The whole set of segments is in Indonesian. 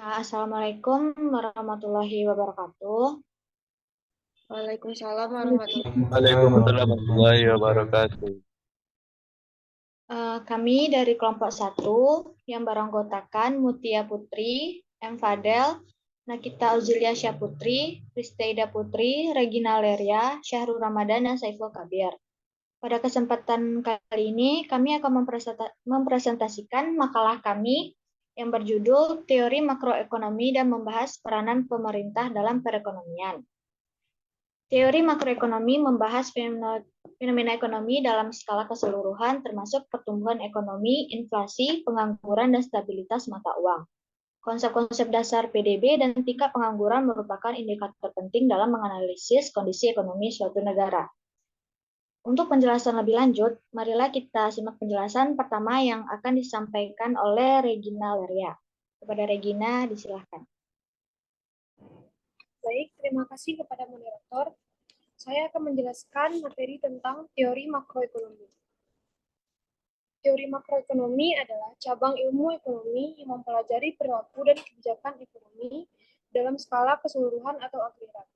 Assalamualaikum warahmatullahi wabarakatuh. Waalaikumsalam warahmatullahi Waalaikumsalam warahmatullahi wabarakatuh. Kami dari kelompok 1 yang beranggotakan Mutia Putri, M. Fadel, Nakita Auzilia Syahputri, Pristaida Putri, Regina Leria, Syahrul Ramadan, dan Saiful Kabir. Pada kesempatan kali ini, kami akan mempresentasikan makalah kami yang berjudul Teori Makroekonomi dan membahas peranan pemerintah dalam perekonomian. Teori makroekonomi membahas fenomena ekonomi dalam skala keseluruhan, termasuk pertumbuhan ekonomi, inflasi, pengangguran, dan stabilitas mata uang. Konsep-konsep dasar PDB dan tingkat pengangguran merupakan indikator penting dalam menganalisis kondisi ekonomi suatu negara. Untuk penjelasan lebih lanjut, marilah kita simak penjelasan pertama yang akan disampaikan oleh Regina Leria. Kepada Regina, disilahkan. Baik, terima kasih kepada moderator. Saya akan menjelaskan materi tentang teori makroekonomi. Teori makroekonomi adalah cabang ilmu ekonomi yang mempelajari perilaku dan kebijakan ekonomi dalam skala keseluruhan atau agregat.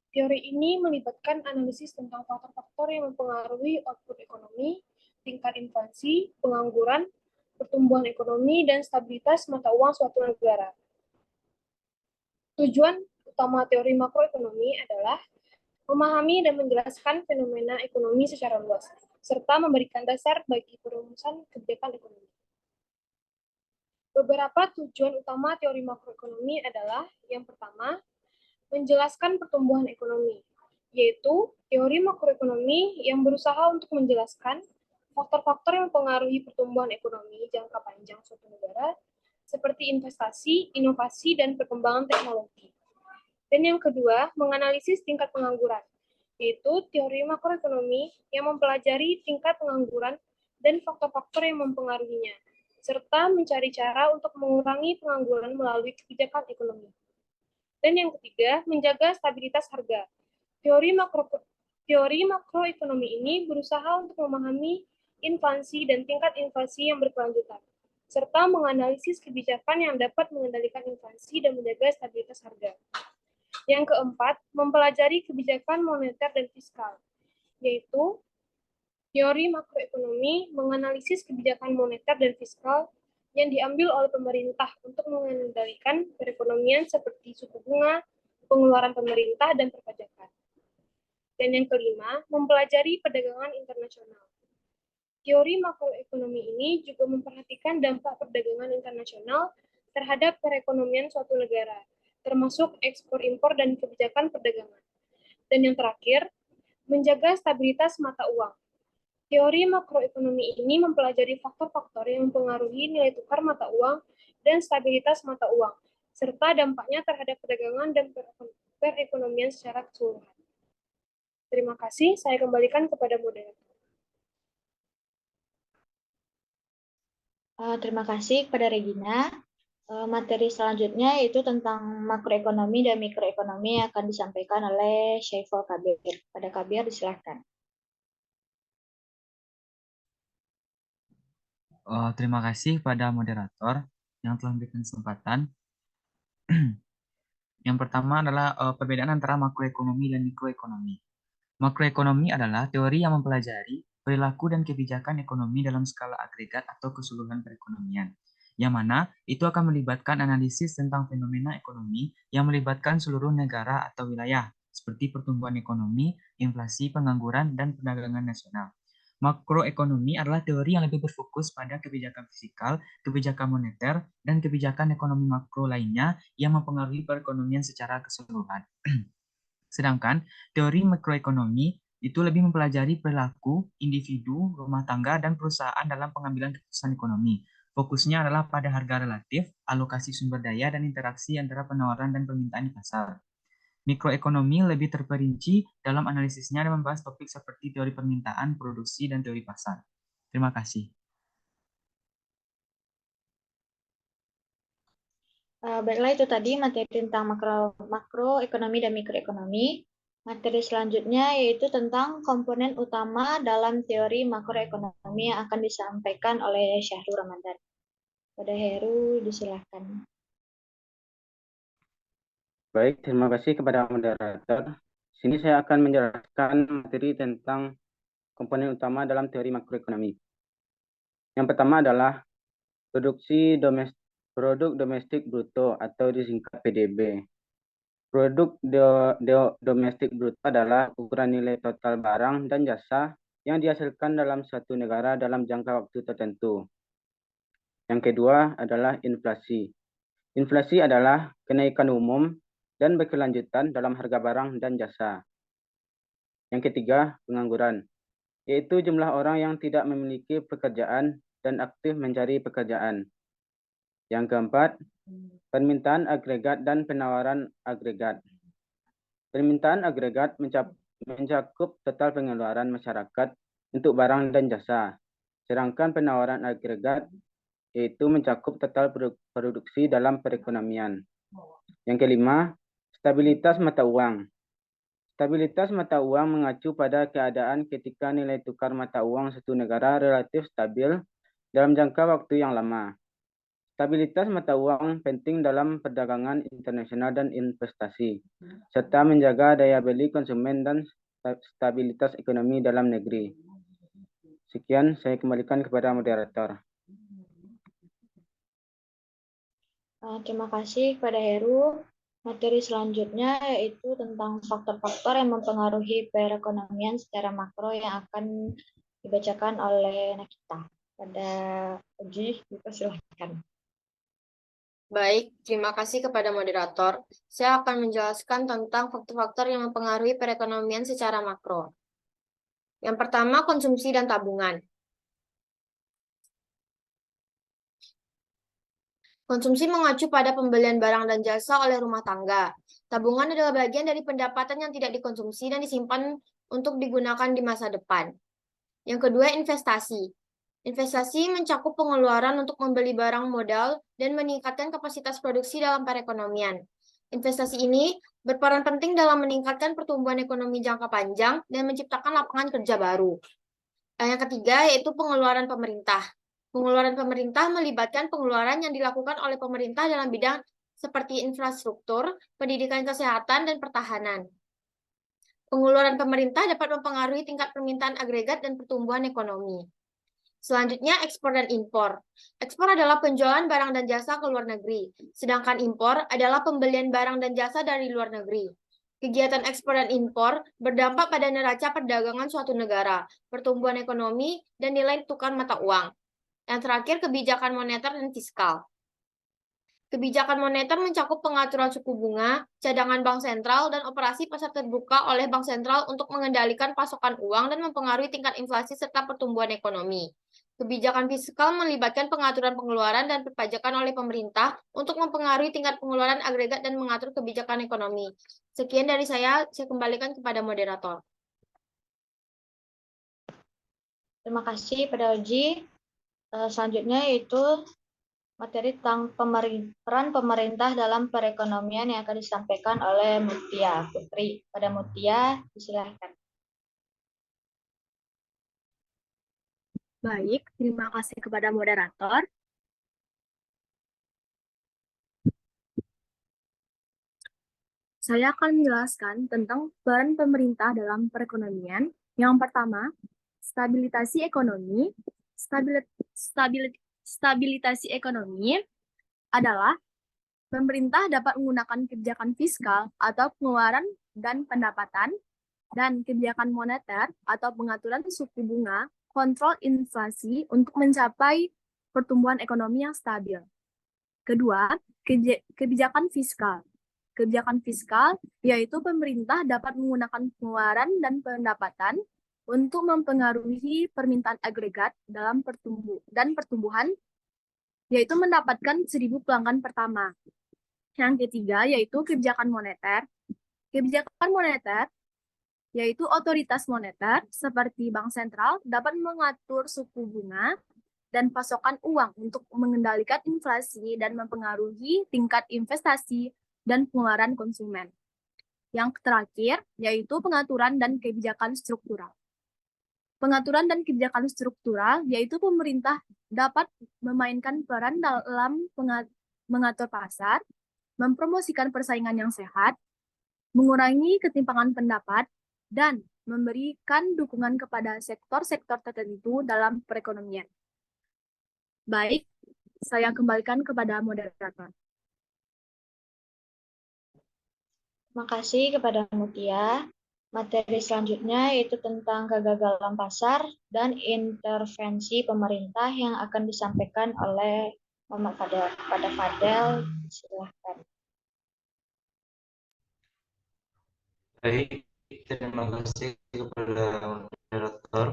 Teori ini melibatkan analisis tentang faktor-faktor yang mempengaruhi output ekonomi, tingkat inflasi, pengangguran, pertumbuhan ekonomi, dan stabilitas mata uang suatu negara. Tujuan utama teori makroekonomi adalah memahami dan menjelaskan fenomena ekonomi secara luas, serta memberikan dasar bagi perumusan kebijakan ekonomi. Beberapa tujuan utama teori makroekonomi adalah, yang pertama, menjelaskan pertumbuhan ekonomi, yaitu teori makroekonomi yang berusaha untuk menjelaskan faktor-faktor yang mempengaruhi pertumbuhan ekonomi jangka panjang suatu negara, seperti investasi, inovasi, dan perkembangan teknologi. Dan yang kedua, menganalisis tingkat pengangguran, yaitu teori makroekonomi yang mempelajari tingkat pengangguran dan faktor-faktor yang mempengaruhinya, serta mencari cara untuk mengurangi pengangguran melalui kebijakan ekonomi. Dan yang ketiga, menjaga stabilitas harga. Teori makroekonomi ini berusaha untuk memahami inflasi dan tingkat inflasi yang berkelanjutan, serta menganalisis kebijakan yang dapat mengendalikan inflasi dan menjaga stabilitas harga. Yang keempat, mempelajari kebijakan moneter dan fiskal, yaitu teori makroekonomi menganalisis kebijakan moneter dan fiskal yang diambil oleh pemerintah untuk mengendalikan perekonomian seperti suku bunga, pengeluaran pemerintah, dan perpajakan. Dan yang kelima, mempelajari perdagangan internasional. Teori makroekonomi ini juga memperhatikan dampak perdagangan internasional terhadap perekonomian suatu negara, termasuk ekspor-impor dan kebijakan perdagangan. Dan yang terakhir, menjaga stabilitas mata uang. Teori makroekonomi ini mempelajari faktor-faktor yang mempengaruhi nilai tukar mata uang dan stabilitas mata uang, serta dampaknya terhadap perdagangan dan perekonomian secara keseluruhan. Terima kasih, saya kembalikan kepada moderator. Terima kasih kepada Regina. Materi selanjutnya yaitu tentang makroekonomi dan mikroekonomi yang akan disampaikan oleh Syaiful Kabir. Pada Kabir, disilahkan. Terima kasih pada moderator yang telah memberikan kesempatan. Yang pertama adalah perbedaan antara makroekonomi dan mikroekonomi. Makroekonomi adalah teori yang mempelajari perilaku dan kebijakan ekonomi dalam skala agregat atau keseluruhan perekonomian, yang mana itu akan melibatkan analisis tentang fenomena ekonomi yang melibatkan seluruh negara atau wilayah, seperti pertumbuhan ekonomi, inflasi, pengangguran, dan perdagangan nasional. Makroekonomi adalah teori yang lebih berfokus pada kebijakan fiskal, kebijakan moneter, dan kebijakan ekonomi makro lainnya yang mempengaruhi perekonomian secara keseluruhan. Sedangkan teori makroekonomi itu lebih mempelajari perilaku individu, rumah tangga, dan perusahaan dalam pengambilan keputusan ekonomi. Fokusnya adalah pada harga relatif, alokasi sumber daya, dan interaksi antara penawaran dan permintaan di pasar. Mikroekonomi lebih terperinci dalam analisisnya dan membahas topik seperti teori permintaan, produksi, dan teori pasar. Terima kasih. Baiklah, itu tadi materi tentang makroekonomi dan mikroekonomi. Materi selanjutnya yaitu tentang komponen utama dalam teori makroekonomi yang akan disampaikan oleh Syahrul Ramadan. Pada Heru, disilahkan. Baik, terima kasih kepada moderator. Sini saya akan menjelaskan materi tentang komponen utama dalam teori makroekonomi. Yang pertama adalah produk domestik bruto atau disingkat PDB. Produk domestik bruto adalah ukuran nilai total barang dan jasa yang dihasilkan dalam suatu negara dalam jangka waktu tertentu. Yang kedua adalah inflasi. Inflasi adalah kenaikan umum dan berkelanjutan dalam harga barang dan jasa. Yang ketiga, pengangguran, yaitu jumlah orang yang tidak memiliki pekerjaan dan aktif mencari pekerjaan. Yang keempat, permintaan agregat dan penawaran agregat. Permintaan agregat mencakup total pengeluaran masyarakat untuk barang dan jasa, sedangkan penawaran agregat yaitu mencakup total produksi dalam perekonomian. Yang kelima, stabilitas mata uang. Stabilitas mata uang mengacu pada keadaan ketika nilai tukar mata uang suatu negara relatif stabil dalam jangka waktu yang lama. Stabilitas mata uang penting dalam perdagangan internasional dan investasi, serta menjaga daya beli konsumen dan stabilitas ekonomi dalam negeri. Sekian, saya kembalikan kepada moderator. Terima kasih kepada Heru. Materi selanjutnya yaitu tentang faktor-faktor yang mempengaruhi perekonomian secara makro yang akan dibacakan oleh Nakita. Pada Uji, dipersilakan. Baik, terima kasih kepada moderator. Saya akan menjelaskan tentang faktor-faktor yang mempengaruhi perekonomian secara makro. Yang pertama, konsumsi dan tabungan. Konsumsi mengacu pada pembelian barang dan jasa oleh rumah tangga. Tabungan adalah bagian dari pendapatan yang tidak dikonsumsi dan disimpan untuk digunakan di masa depan. Yang kedua, investasi. Investasi mencakup pengeluaran untuk membeli barang modal dan meningkatkan kapasitas produksi dalam perekonomian. Investasi ini berperan penting dalam meningkatkan pertumbuhan ekonomi jangka panjang dan menciptakan lapangan kerja baru. Yang ketiga, yaitu pengeluaran pemerintah. Pengeluaran pemerintah melibatkan pengeluaran yang dilakukan oleh pemerintah dalam bidang seperti infrastruktur, pendidikan kesehatan, dan pertahanan. Pengeluaran pemerintah dapat mempengaruhi tingkat permintaan agregat dan pertumbuhan ekonomi. Selanjutnya, ekspor dan impor. Ekspor adalah penjualan barang dan jasa ke luar negeri, sedangkan impor adalah pembelian barang dan jasa dari luar negeri. Kegiatan ekspor dan impor berdampak pada neraca perdagangan suatu negara, pertumbuhan ekonomi, dan nilai tukar mata uang. Yang terakhir, kebijakan moneter dan fiskal. Kebijakan moneter mencakup pengaturan suku bunga, cadangan bank sentral, dan operasi pasar terbuka oleh bank sentral untuk mengendalikan pasokan uang dan mempengaruhi tingkat inflasi serta pertumbuhan ekonomi. Kebijakan fiskal melibatkan pengaturan pengeluaran dan perpajakan oleh pemerintah untuk mempengaruhi tingkat pengeluaran agregat dan mengatur kebijakan ekonomi. Sekian dari saya kembalikan kepada moderator. Terima kasih pada Uji. Selanjutnya yaitu materi tentang peran pemerintah dalam perekonomian yang akan disampaikan oleh Mutia Putri. Pada Mutia, silakan. Baik, terima kasih kepada moderator. Saya akan menjelaskan tentang peran pemerintah dalam perekonomian. Yang pertama, stabilisasi ekonomi. Stabilisasi ekonomi adalah pemerintah dapat menggunakan kebijakan fiskal atau pengeluaran dan pendapatan, dan kebijakan moneter atau pengaturan suku bunga, kontrol inflasi untuk mencapai pertumbuhan ekonomi yang stabil. Kedua, kebijakan fiskal. Kebijakan fiskal yaitu pemerintah dapat menggunakan pengeluaran dan pendapatan untuk mempengaruhi permintaan agregat dalam pertumbuhan, yaitu mendapatkan 1.000 pelanggan pertama. Yang ketiga yaitu kebijakan moneter. Kebijakan moneter yaitu otoritas moneter seperti bank sentral dapat mengatur suku bunga dan pasokan uang untuk mengendalikan inflasi dan mempengaruhi tingkat investasi dan pengeluaran konsumen. Yang terakhir yaitu pengaturan dan kebijakan struktural. Pengaturan dan kebijakan struktural yaitu pemerintah dapat memainkan peran dalam mengatur pasar, mempromosikan persaingan yang sehat, mengurangi ketimpangan pendapat, dan memberikan dukungan kepada sektor-sektor tertentu dalam perekonomian. Baik, saya kembalikan kepada moderator. Terima kasih kepada Mutia. Materi selanjutnya yaitu tentang kegagalan pasar dan intervensi pemerintah yang akan disampaikan oleh Muhammad Fadel. Kepada Fadel, silahkan. Baik, terima kasih kepada moderator.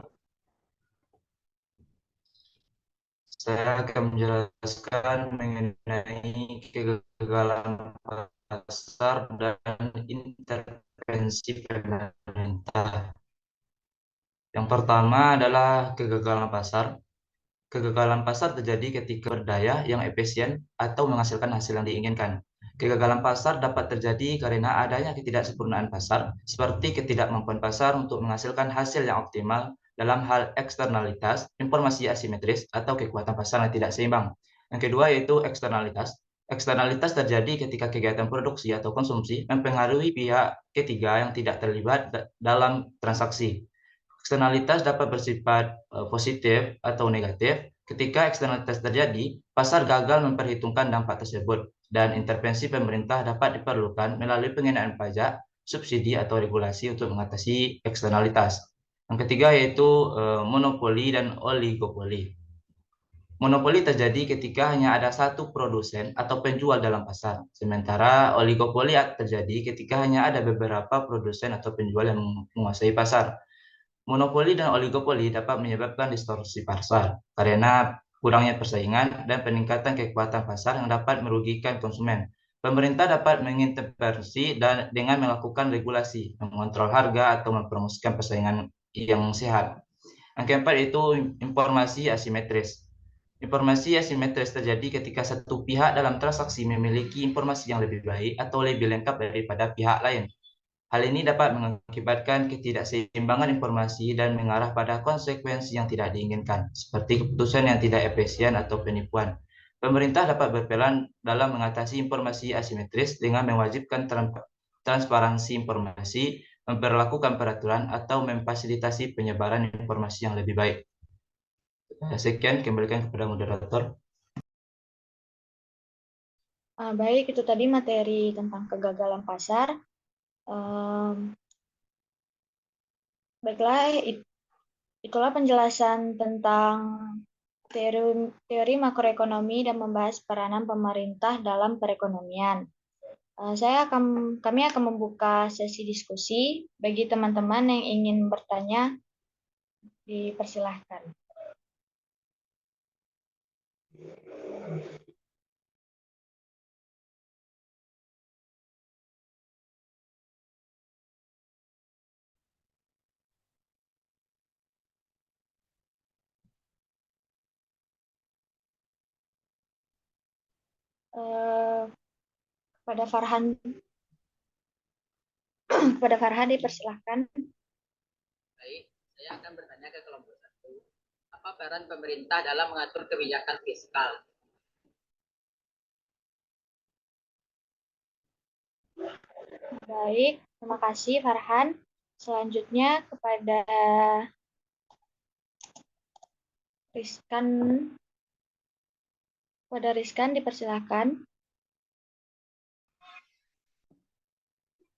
Saya akan menjelaskan mengenai kegagalan pasar dan intervensi pemerintah. Yang pertama adalah kegagalan pasar. Kegagalan pasar terjadi ketika berdaya yang efisien atau menghasilkan hasil yang diinginkan. Kegagalan pasar dapat terjadi karena adanya ketidaksempurnaan pasar, seperti ketidakmampuan pasar untuk menghasilkan hasil yang optimal dalam hal eksternalitas, informasi asimetris, atau kekuatan pasar yang tidak seimbang. Yang kedua yaitu eksternalitas. Eksternalitas terjadi ketika kegiatan produksi atau konsumsi mempengaruhi pihak ketiga yang tidak terlibat dalam transaksi. Eksternalitas dapat bersifat positif atau negatif. Ketika eksternalitas terjadi, pasar gagal memperhitungkan dampak tersebut, dan intervensi pemerintah dapat diperlukan melalui pengenaan pajak, subsidi, atau regulasi untuk mengatasi eksternalitas. Yang ketiga yaitu monopoli dan oligopoli. Monopoli terjadi ketika hanya ada satu produsen atau penjual dalam pasar, sementara oligopoli terjadi ketika hanya ada beberapa produsen atau penjual yang menguasai pasar. Monopoli dan oligopoli dapat menyebabkan distorsi pasar karena kurangnya persaingan dan peningkatan kekuatan pasar yang dapat merugikan konsumen. Pemerintah dapat mengintervensi dengan melakukan regulasi, mengontrol harga, atau mempromosikan persaingan yang sehat. Yang keempat itu informasi asimetris. Informasi asimetris terjadi ketika satu pihak dalam transaksi memiliki informasi yang lebih baik atau lebih lengkap daripada pihak lain. Hal ini dapat mengakibatkan ketidakseimbangan informasi dan mengarah pada konsekuensi yang tidak diinginkan, seperti keputusan yang tidak efisien atau penipuan. Pemerintah dapat berperan dalam mengatasi informasi asimetris dengan mewajibkan transparansi informasi, memperlakukan peraturan, atau memfasilitasi penyebaran informasi yang lebih baik. Sekian, kembalikan kepada moderator. Baik, itu tadi materi tentang kegagalan pasar. Baiklah, itulah penjelasan tentang teori makroekonomi dan membahas peranan pemerintah dalam perekonomian. Kami akan membuka sesi diskusi. Bagi teman-teman yang ingin bertanya, dipersilahkan. Kepada Farhan dipersilahkan. Baik, saya akan bertanya ke kelompok 1. Apa peran pemerintah dalam mengatur kebijakan fiskal? Baik, terima kasih Farhan. Selanjutnya kepada Rizkan. Kepada Rizkan dipersilahkan.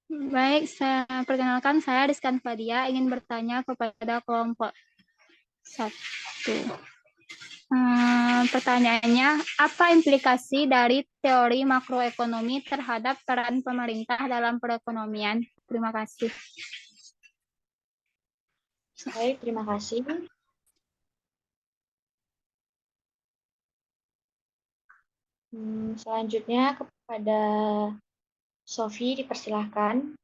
Baik, saya perkenalkan, saya Rizkan Fadia ingin bertanya kepada kelompok 1. Pertanyaannya, apa implikasi dari teori makroekonomi terhadap peran pemerintah dalam perekonomian? Terima kasih. Baik, terima kasih. Selanjutnya kepada Sofi dipersilahkan.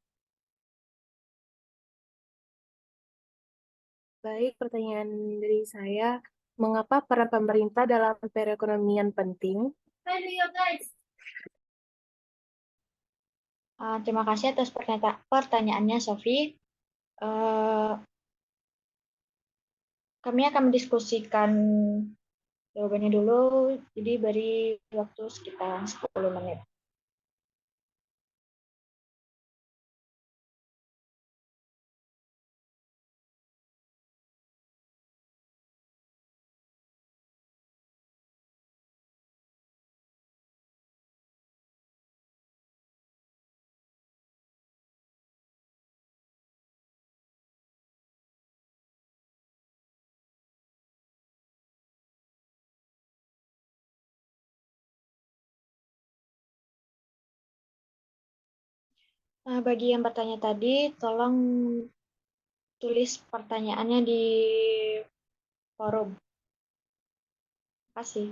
Baik, pertanyaan dari saya, mengapa peran pemerintah dalam perekonomian penting? Terima kasih atas pertanyaannya, Sofi. Kami akan mendiskusikan jawabannya dulu, jadi beri waktu sekitar 10 menit. Bagi yang bertanya tadi, tolong tulis pertanyaannya di forum. Terima kasih.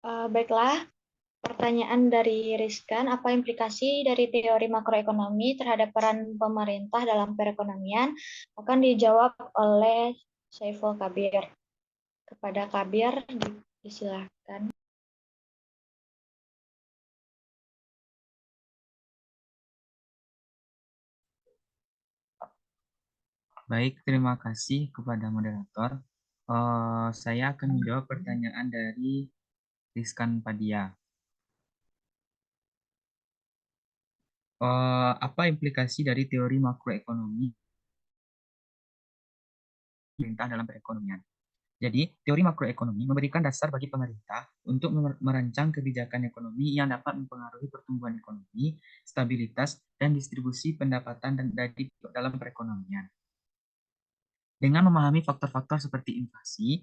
Baiklah, pertanyaan dari Rizkan, apa implikasi dari teori makroekonomi terhadap peran pemerintah dalam perekonomian? Akan dijawab oleh Saiful Kabir. Kepada Kabir, disilakan. Baik, terima kasih kepada moderator. Saya akan menjawab pertanyaan dari Rizkan Padia. Apa implikasi dari teori makroekonomi pemerintah dalam perekonomian? Jadi, teori makroekonomi memberikan dasar bagi pemerintah untuk merancang kebijakan ekonomi yang dapat mempengaruhi pertumbuhan ekonomi, stabilitas, dan distribusi pendapatan dari dalam perekonomian. Dengan memahami faktor-faktor seperti inflasi,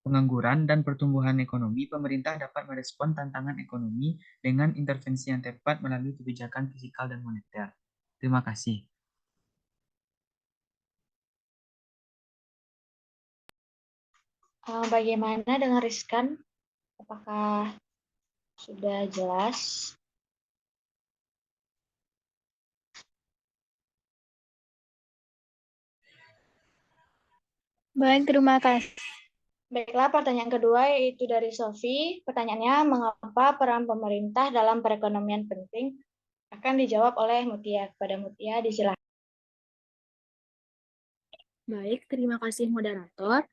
pengangguran, dan pertumbuhan ekonomi, pemerintah dapat merespon tantangan ekonomi dengan intervensi yang tepat melalui kebijakan fiskal dan moneter. Terima kasih. Bagaimana dengan Rizkan? Apakah sudah jelas? Baik, terima kasih. Baiklah, pertanyaan kedua yaitu dari Sofi. Pertanyaannya, mengapa peran pemerintah dalam perekonomian penting? Akan dijawab oleh Mutia. Kepada Mutia, disilakan. Baik, terima kasih moderator.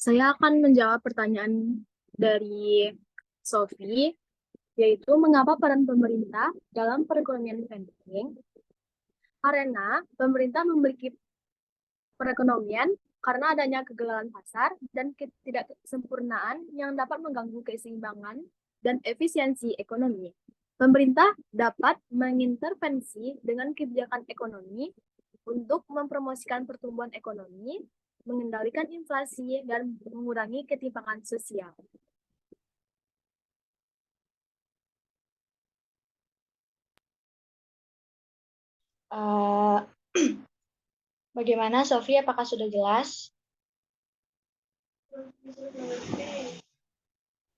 Saya akan menjawab pertanyaan dari Sofi, yaitu mengapa peran pemerintah dalam perekonomian penting? Karena pemerintah memiliki perekonomian karena adanya kegagalan pasar dan ketidaksempurnaan yang dapat mengganggu keseimbangan dan efisiensi ekonomi. Pemerintah dapat mengintervensi dengan kebijakan ekonomi untuk mempromosikan pertumbuhan ekonomi, mengendalikan inflasi, dan mengurangi ketimpangan sosial. Bagaimana, Sofi? Apakah sudah jelas?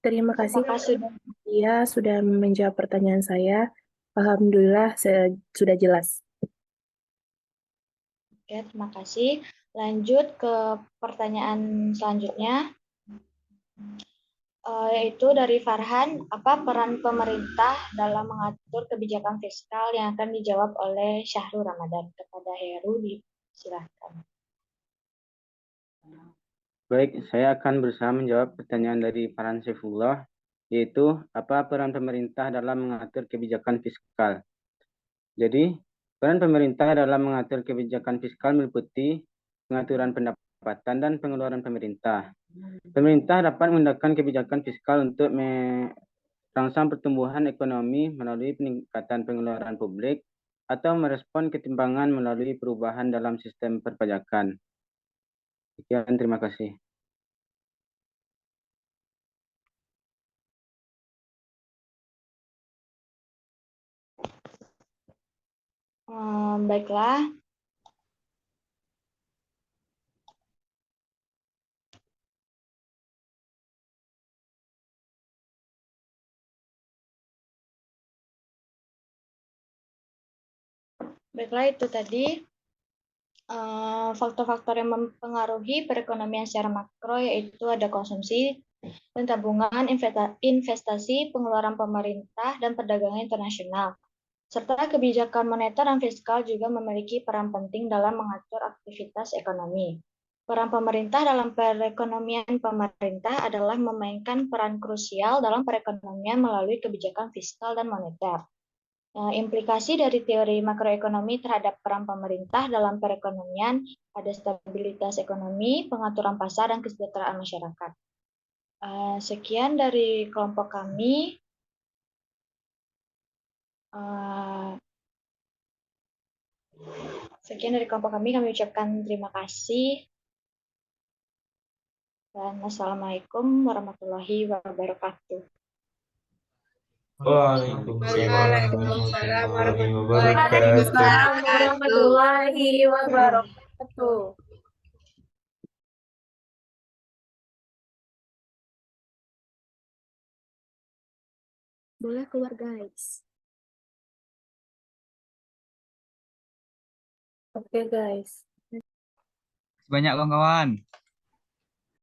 Terima kasih Apakah sudah? sudah menjawab pertanyaan saya. Alhamdulillah sudah jelas. Oke, terima kasih. Lanjut ke pertanyaan selanjutnya. yaitu dari Farhan, apa peran pemerintah dalam mengatur kebijakan fiskal, yang akan dijawab oleh Syahrul Ramadan. Kepada Heru, silakan. Baik, saya akan berusaha menjawab pertanyaan dari Farhan Saifullah, yaitu apa peran pemerintah dalam mengatur kebijakan fiskal. Jadi, peran pemerintah dalam mengatur kebijakan fiskal meliputi pengaturan pendapatan dan pengeluaran pemerintah. Pemerintah dapat menggunakan kebijakan fiskal untuk merangsang pertumbuhan ekonomi melalui peningkatan pengeluaran publik atau merespon ketimpangan melalui perubahan dalam sistem perpajakan. Sekian, terima kasih. Baiklah. Baiklah, itu tadi faktor-faktor yang mempengaruhi perekonomian secara makro, yaitu ada konsumsi dan tabungan, investasi, pengeluaran pemerintah, dan perdagangan internasional. Serta kebijakan moneter dan fiskal juga memiliki peran penting dalam mengatur aktivitas ekonomi. Peran pemerintah dalam perekonomian pemerintah adalah memainkan peran krusial dalam perekonomian melalui kebijakan fiskal dan moneter. Implikasi dari teori makroekonomi terhadap peran pemerintah dalam perekonomian ada stabilitas ekonomi, pengaturan pasar, dan kesejahteraan masyarakat. Sekian dari kelompok kami. Kami ucapkan terima kasih. Dan Assalamualaikum warahmatullahi wabarakatuh. Waalaikumsalam warahmatullahi wabarakatuh. Boleh keluar, guys. Oke, guys. Banyak kawan-kawan.